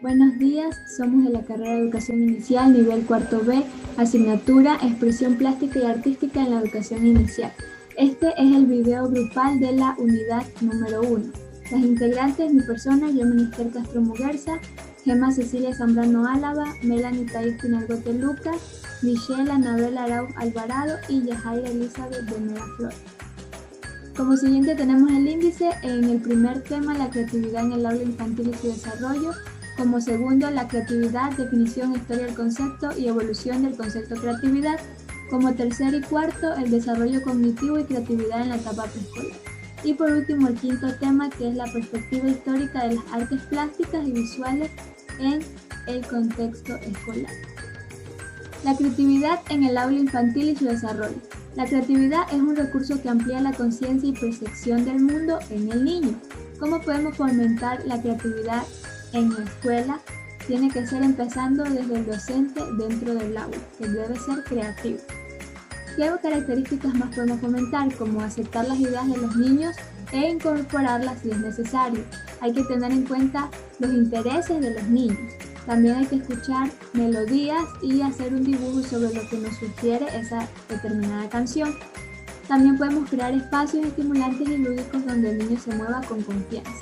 Buenos días, somos de la carrera de Educación Inicial, nivel cuarto B, asignatura Expresión Plástica y Artística en la Educación Inicial. Este es el video grupal de la unidad número 1. Las integrantes, mi persona, yo, Minister Castro Muguerza, Gemma Cecilia Zambrano Álava, Melanie Thais Pinalgote Lucas, Michelle Anabel Arauz Alvarado y Yajaira Elizabeth Venera Flores. Como siguiente tenemos el índice. En el primer tema, la creatividad en el aula infantil y su desarrollo. Como segundo, la creatividad, definición, historia del concepto y evolución del concepto creatividad. Como tercer y cuarto, el desarrollo cognitivo y creatividad en la etapa preescolar. Y por último, el quinto tema, que es la perspectiva histórica de las artes plásticas y visuales en el contexto escolar. La creatividad en el aula infantil y su desarrollo. La creatividad es un recurso que amplía la conciencia y percepción del mundo en el niño. ¿Cómo podemos fomentar la creatividad en la escuela? Tiene que ser empezando desde el docente dentro del aula, que debe ser creativo. ¿Qué características más podemos fomentar? Como aceptar las ideas de los niños e incorporarlas si es necesario. Hay que tener en cuenta los intereses de los niños. También hay que escuchar melodías y hacer un dibujo sobre lo que nos sugiere esa determinada canción. También podemos crear espacios estimulantes y lúdicos donde el niño se mueva con confianza.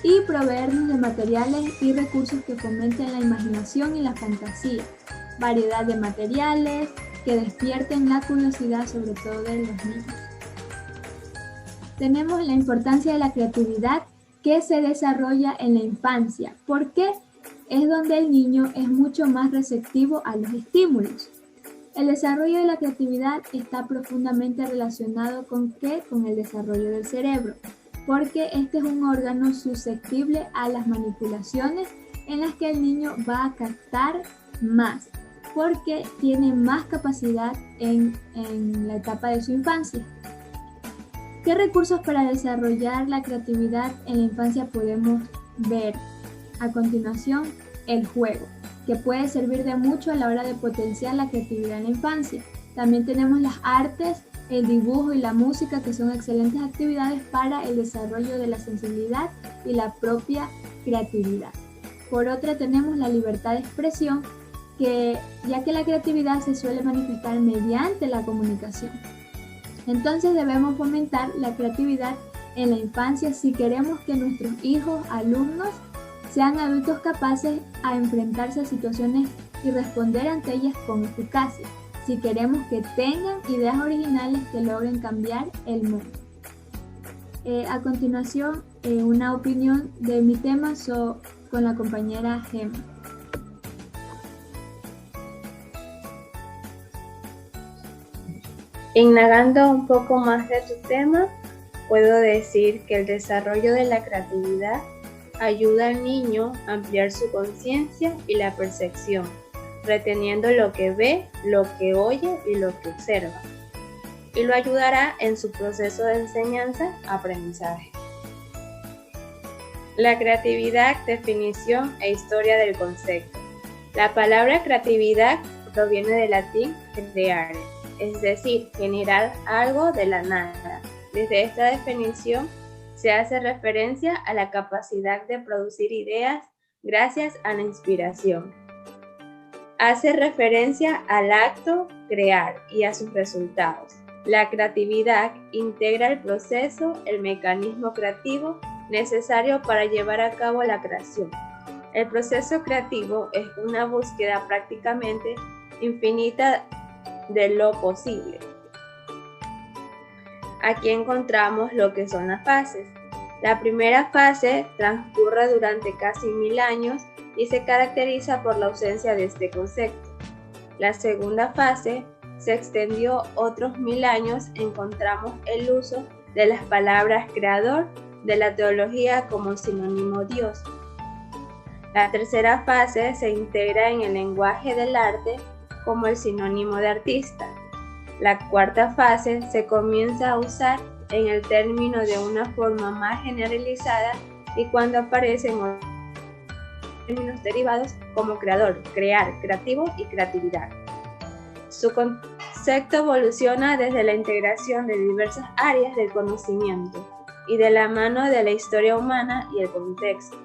Y proveernos de materiales y recursos que fomenten la imaginación y la fantasía. Variedad de materiales que despierten la curiosidad, sobre todo de los niños. Tenemos la importancia de la creatividad que se desarrolla en la infancia. ¿Por qué? Es donde el niño es mucho más receptivo a los estímulos. El desarrollo de la creatividad está profundamente relacionado ¿con qué? Con el desarrollo del cerebro, porque este es un órgano susceptible a las manipulaciones en las que el niño va a captar más, porque tiene más capacidad en la etapa de su infancia. ¿Qué recursos para desarrollar la creatividad en la infancia podemos ver? A continuación, el juego, que puede servir de mucho a la hora de potenciar la creatividad en la infancia. También tenemos las artes, el dibujo y la música, que son excelentes actividades para el desarrollo de la sensibilidad y la propia creatividad. Por otra, tenemos la libertad de expresión, ya que la creatividad se suele manifestar mediante la comunicación. Entonces debemos fomentar la creatividad en la infancia si queremos que nuestros hijos, alumnos, sean adultos capaces a enfrentarse a situaciones y responder ante ellas con eficacia, si queremos que tengan ideas originales que logren cambiar el mundo. A continuación, una opinión de mi tema con la compañera Gemma. Indagando un poco más de tu tema, puedo decir que el desarrollo de la creatividad ayuda al niño a ampliar su conciencia y la percepción, reteniendo lo que ve, lo que oye y lo que observa, y lo ayudará en su proceso de enseñanza-aprendizaje. La creatividad, definición e historia del concepto. La palabra creatividad proviene del latín creare, es decir, generar algo de la nada. Desde esta definición se hace referencia a la capacidad de producir ideas gracias a la inspiración. Hace referencia al acto crear y a sus resultados. La creatividad integra el proceso, el mecanismo creativo necesario para llevar a cabo la creación. El proceso creativo es una búsqueda prácticamente infinita de lo posible. Aquí encontramos lo que son las fases. La primera fase transcurre durante casi 1000 años y se caracteriza por la ausencia de este concepto. La segunda fase se extendió otros 1000 años. Encontramos el uso de las palabras creador de la teología como sinónimo Dios. La tercera fase se integra en el lenguaje del arte como el sinónimo de artista. La cuarta fase se comienza a usar en el término de una forma más generalizada y cuando aparecen términos derivados como creador, crear, creativo y creatividad. Su concepto evoluciona desde la integración de diversas áreas del conocimiento y de la mano de la historia humana y el contexto.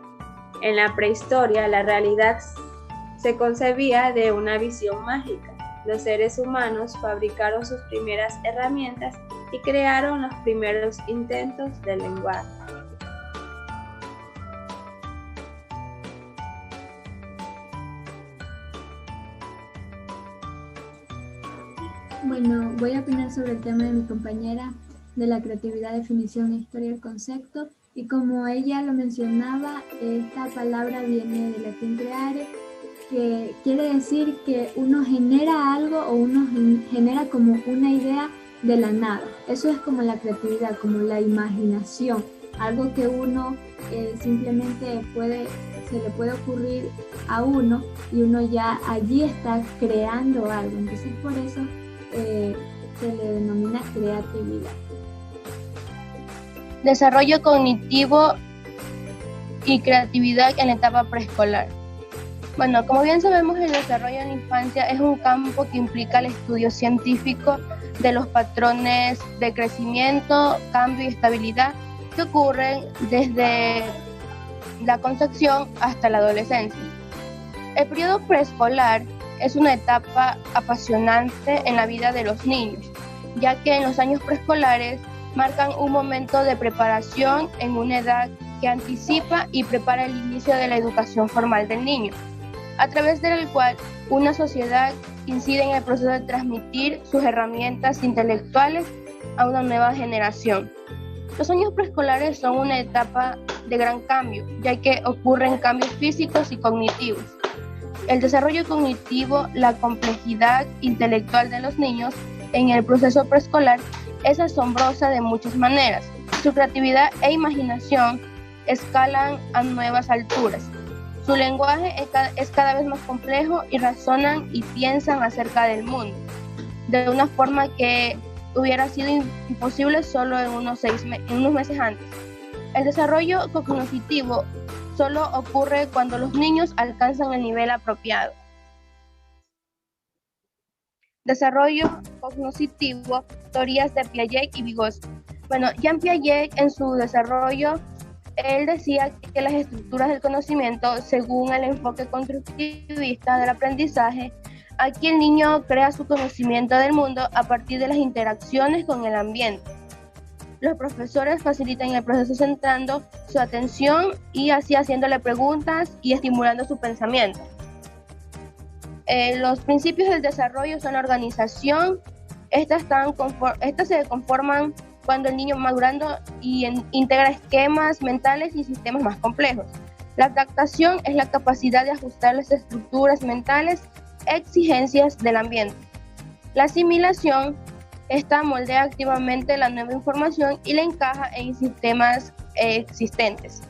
En la prehistoria, la realidad se concebía de una visión mágica. Los seres humanos fabricaron sus primeras herramientas y crearon los primeros intentos de lenguaje. Bueno, voy a opinar sobre el tema de mi compañera de la creatividad, definición, historia del concepto. Y como ella lo mencionaba, esta palabra viene del latín creare, que quiere decir que uno genera algo o uno genera como una idea de la nada. Eso es como la creatividad, como la imaginación, algo que uno simplemente se le puede ocurrir a uno y uno ya allí está creando algo. Entonces por eso se le denomina creatividad. Desarrollo cognitivo y creatividad en la etapa preescolar. Bueno, como bien sabemos, el desarrollo en la infancia es un campo que implica el estudio científico de los patrones de crecimiento, cambio y estabilidad que ocurren desde la concepción hasta la adolescencia. El periodo preescolar es una etapa apasionante en la vida de los niños, ya que en los años preescolares marcan un momento de preparación en una edad que anticipa y prepara el inicio de la educación formal del niño, a través del cual una sociedad incide en el proceso de transmitir sus herramientas intelectuales a una nueva generación. Los años preescolares son una etapa de gran cambio, ya que ocurren cambios físicos y cognitivos. El desarrollo cognitivo, la complejidad intelectual de los niños en el proceso preescolar es asombrosa de muchas maneras. Su creatividad e imaginación escalan a nuevas alturas. Su lenguaje es cada vez más complejo y razonan y piensan acerca del mundo, de una forma que hubiera sido imposible solo en unos meses antes. El desarrollo cognitivo solo ocurre cuando los niños alcanzan el nivel apropiado. Desarrollo cognitivo, teorías de Piaget y Vygotsky. Bueno, Jean Piaget en su desarrollo, él decía que las estructuras del conocimiento, según el enfoque constructivista del aprendizaje, aquí el niño crea su conocimiento del mundo a partir de las interacciones con el ambiente. Los profesores facilitan el proceso centrando su atención y así haciéndole preguntas y estimulando su pensamiento. Los principios del desarrollo son la organización. Estas se conforman cuando el niño madurando y integra esquemas mentales y sistemas más complejos. La adaptación es la capacidad de ajustar las estructuras mentales exigencias del ambiente. La asimilación moldea activamente la nueva información y la encaja en sistemas existentes.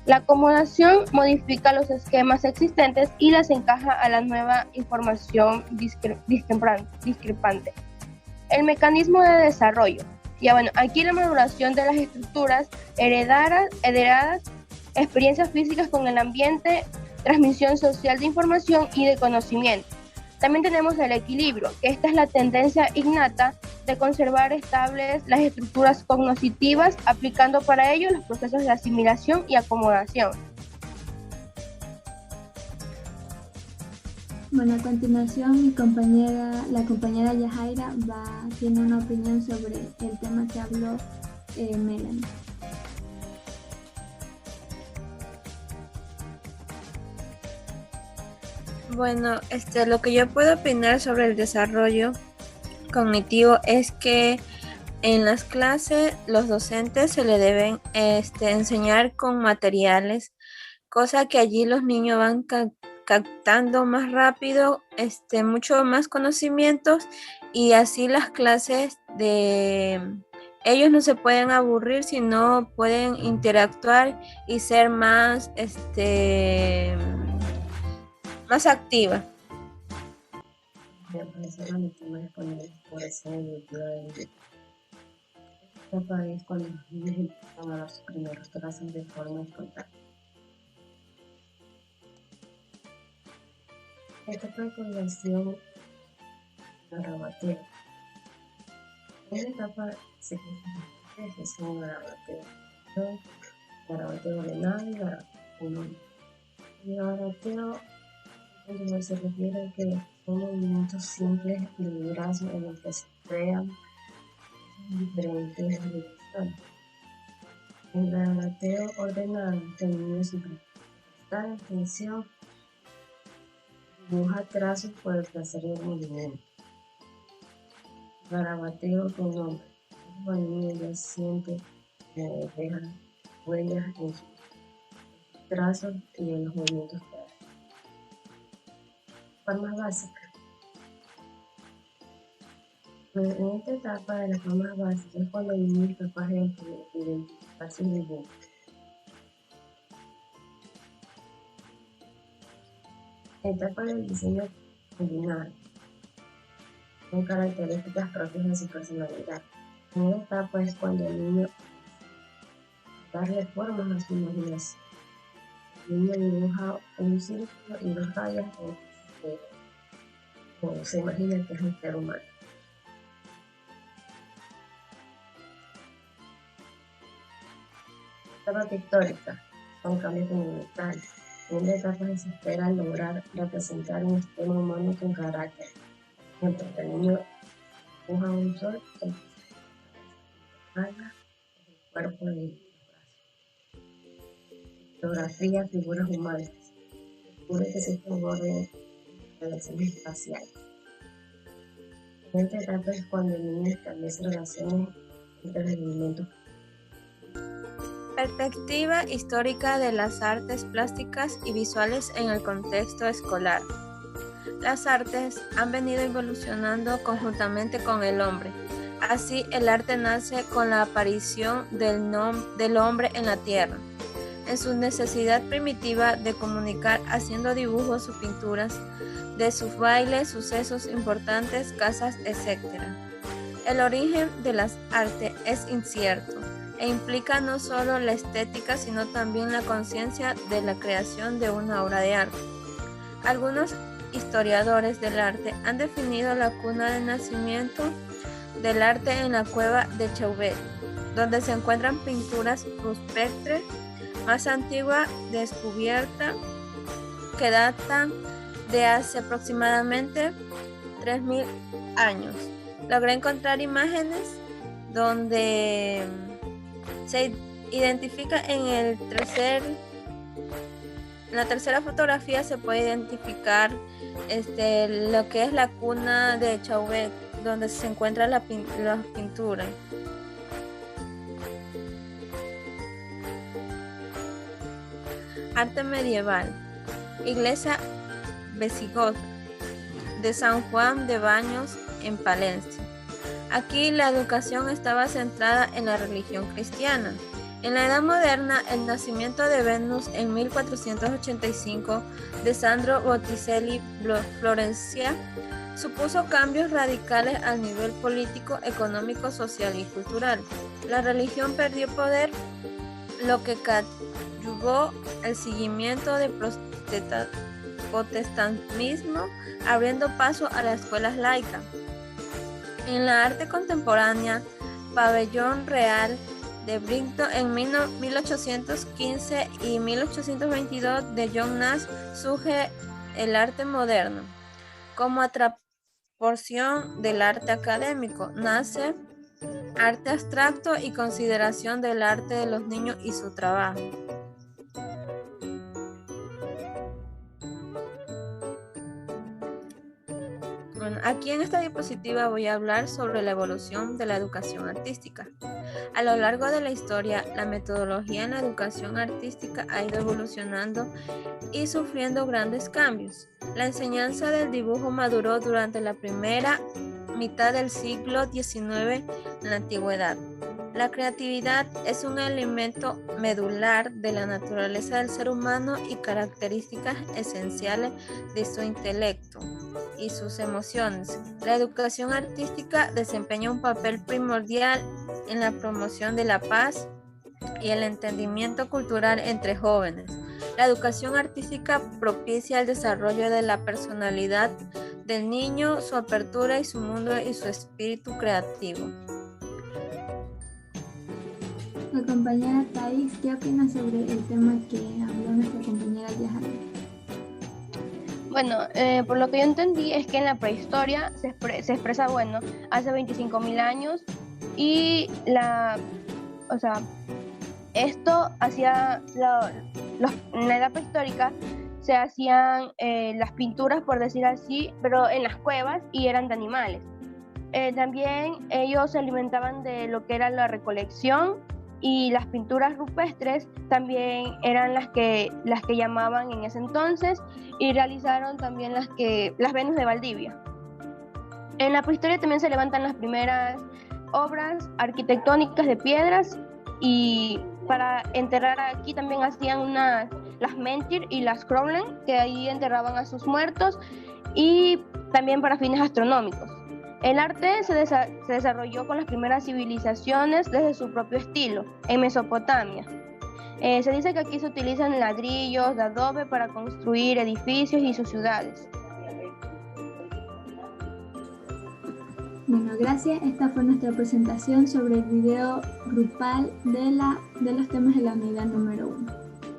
La acomodación modifica los esquemas existentes y las encaja a la nueva información discrepante. El mecanismo de desarrollo. Ya bueno, aquí la maduración de las estructuras heredadas, experiencias físicas con el ambiente, transmisión social de información y de conocimiento. También tenemos el equilibrio, que esta es la tendencia innata de conservar estables las estructuras cognitivas, aplicando para ello los procesos de asimilación y acomodación. Bueno, a continuación la compañera Yajaira tiene una opinión sobre el tema que habló Melanie. Bueno, lo que yo puedo opinar sobre el desarrollo cognitivo es que en las clases los docentes se le deben enseñar con materiales, cosa que allí los niños van captando más rápido, mucho más conocimientos, y así las clases ellos no se pueden aburrir, sino pueden interactuar y ser más más activa. Es cuando los niños empiezan a dar sus primeros trazos de forma espontánea. Esta conversión garabateo. En esta etapa se gestiona garabateo. Garabateo ordenado y garabateo unónico. El barateo se refiere a que son movimientos simples de brazo en los que se crean diferentes direcciones. El garabateo ordenado termina su principal intención, dibuja trazos por el placer del movimiento. Garabateo con nombre. Cuando ella siente que deja huellas en sus trazos y en los movimientos que hace. Formas básicas. En esta etapa de las formas básicas es cuando el niño es capaz de identificar sus dibujos. Etapa del diseño combinado, con características propias de su personalidad. En esta etapa es cuando el niño darle formas a su imaginación. El niño dibuja un círculo y dos rayas como se imagina que es un ser humano. Etapa pictórica, con cambios fundamentales. En esta etapa se espera lograr representar un sistema humano con carácter. Mientras que el niño dibuja un sol, el cuerpo de los brazos. Fotografía, figuras humanas. Descubre que existe un orden de relaciones espaciales. En esta etapa es cuando el niño establece relaciones entre los elementos. Perspectiva histórica de las artes plásticas y visuales en el contexto escolar. Las artes han venido evolucionando conjuntamente con el hombre. Así, el arte nace con la aparición del hombre en la tierra, en su necesidad primitiva de comunicar haciendo dibujos o pinturas de sus bailes, sucesos importantes, casas, etc. El origen de las artes es incierto e implica no solo la estética, sino también la conciencia de la creación de una obra de arte. Algunos historiadores del arte han definido la cuna de nacimiento del arte en la cueva de Chauvet, donde se encuentran pinturas rupestres más antiguas descubiertas que datan de hace aproximadamente 3.000 años. Logré encontrar imágenes donde se identifica en la tercera fotografía se puede identificar lo que es la cuna de Chauvet, donde se encuentra la pintura. Arte medieval. Iglesia Visigoda de San Juan de Baños en Palencia. Aquí la educación estaba centrada en la religión cristiana. En la Edad Moderna, el nacimiento de Venus en 1485 de Sandro Botticelli, Florencia, supuso cambios radicales al nivel político, económico, social y cultural. La religión perdió poder, lo que coadyuvó el seguimiento del protestantismo, abriendo paso a las escuelas laicas. En la arte contemporánea, Pabellón Real de Brighton en 1815 y 1822 de John Nash surge el arte moderno. Como porción del arte académico, nace arte abstracto y consideración del arte de los niños y su trabajo. Bueno, aquí en esta diapositiva voy a hablar sobre la evolución de la educación artística. A lo largo de la historia, la metodología en la educación artística ha ido evolucionando y sufriendo grandes cambios. La enseñanza del dibujo maduró durante la primera mitad del siglo XIX en la antigüedad. La creatividad es un elemento medular de la naturaleza del ser humano y características esenciales de su intelecto y sus emociones. La educación artística desempeña un papel primordial en la promoción de la paz y el entendimiento cultural entre jóvenes. La educación artística propicia el desarrollo de la personalidad del niño, su apertura y su mundo y su espíritu creativo. La compañera Thais, ¿qué opina sobre el tema que habló nuestra compañera Yajaira? Bueno, por lo que yo entendí es que en la prehistoria se expresa, bueno, hace 25.000 años y o sea, esto hacía, en la edad prehistórica se hacían las pinturas, por decir así, pero en las cuevas y eran de animales. También ellos se alimentaban de lo que era la recolección y las pinturas rupestres también eran las que llamaban en ese entonces y realizaron también las Venus de Valdivia. En la prehistoria también se levantan las primeras obras arquitectónicas de piedras y para enterrar aquí también hacían las mentir y las crowlen, que ahí enterraban a sus muertos, y también para fines astronómicos. El arte se desarrolló con las primeras civilizaciones desde su propio estilo, en Mesopotamia. Se dice que aquí se utilizan ladrillos de adobe para construir edificios y sus ciudades. Bueno, gracias. Esta fue nuestra presentación sobre el video grupal de los temas de la unidad número 1.